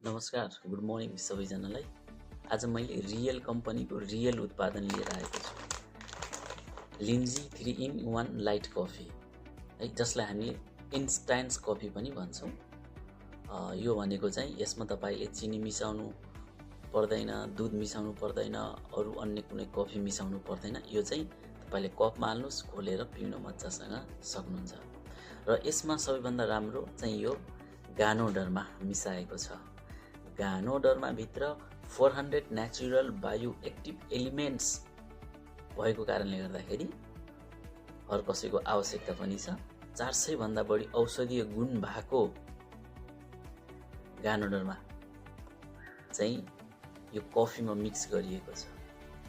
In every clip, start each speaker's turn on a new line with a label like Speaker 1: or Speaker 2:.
Speaker 1: नमस्कार, good morning सबैजनालाई। आज मैले रियल कम्पनीको रियल उत्पादन लिएर आएको छु। लिन्जी 3 in 1 लाइट कफी है, जसलाई हामीले इन्स्ट्यान्ट कफी पनि भन्छौँ। यो भनेको चाहिँ यसमा तपाईँले चिनी मिसाउनु पर्दैन, दुध मिसाउनु पर्दैन, अरू अन्य कुनै कफी मिसाउनु पर्दैन। यो चाहिँ तपाईँले कपमा हाल्नुहोस्, खोलेर पिउन मजासँग सक्नुहुन्छ। र यसमा सबैभन्दा राम्रो चाहिँ यो गानोडर्मा मिसाएको छ। गानोडर्मा भित्र 400 नेचुरल बायो एक्टिभ एलिमेन्ट्स भएको कारणले गर्दाखेरि हर कसैको आवश्यकता पनि छ। 400 भन्दा बढी औषधीय गुण भएको गानोडर्मा चाहिँ यो कफीमा मिक्स गरिएको छ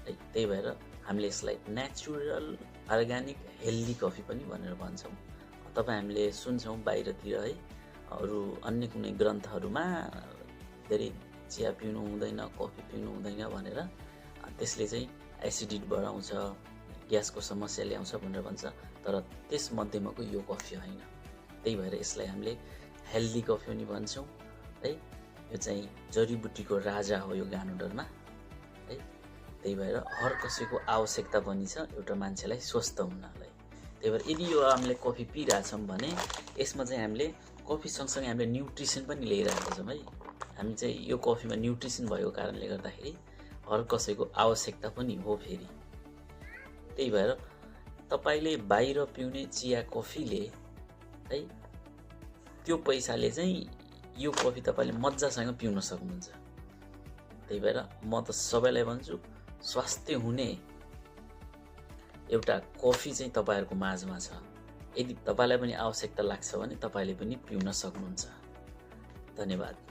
Speaker 1: है। त्यही भएर हामीले यसलाई नेचुरल अर्ग्यानिक हेल्दी कफी पनि भनेर भन्छौँ। हामीले सुन्छौँ बाहिरतिर है, अरू अन्य कुनै ग्रन्थहरूमा धेरै चिया पिउनु हुँदैन, कफी पिउनु हुँदैन भनेर, त्यसले चाहिँ एसिडिटी बढाउँछ, ग्यासको समस्या ल्याउँछ भनेर भन्छ। तर त्यसमध्येको यो कफी होइन। त्यही भएर यसलाई हामीले हेल्दी कफी पनि भन्छौँ है। यो चाहिँ जडीबुटीको राजा हो यो गानोडर्मा है। त्यही भएर हर कसैको आवश्यकता पनि छ एउटा मान्छेलाई स्वस्थ हुनलाई। त्यही भएर यदि यो हामीले कफी पिइरहेछौँ भने यसमा चाहिँ हामीले कफी सँगसँगै हामीले न्युट्रिसन पनि लिइरहेको छौँ है। हामी चाहिँ यो कफीमा न्युट्रिसन भएको कारणले गर्दाखेरि हर कसैको आवश्यकता पनि हो फेरि। त्यही भएर तपाईँले बाहिर पिउने चिया कफीले है, त्यो पैसाले चाहिँ यो कफी तपाईँले मजासँग पिउन सक्नुहुन्छ। त्यही भएर म त सबैलाई भन्छु, स्वास्थ्य हुने एउटा कफी चाहिँ तपाईँहरूको माझमा छ। यदि तपाईँलाई पनि आवश्यकता लाग्छ भने तपाईँले पनि पिउन सक्नुहुन्छ। धन्यवाद।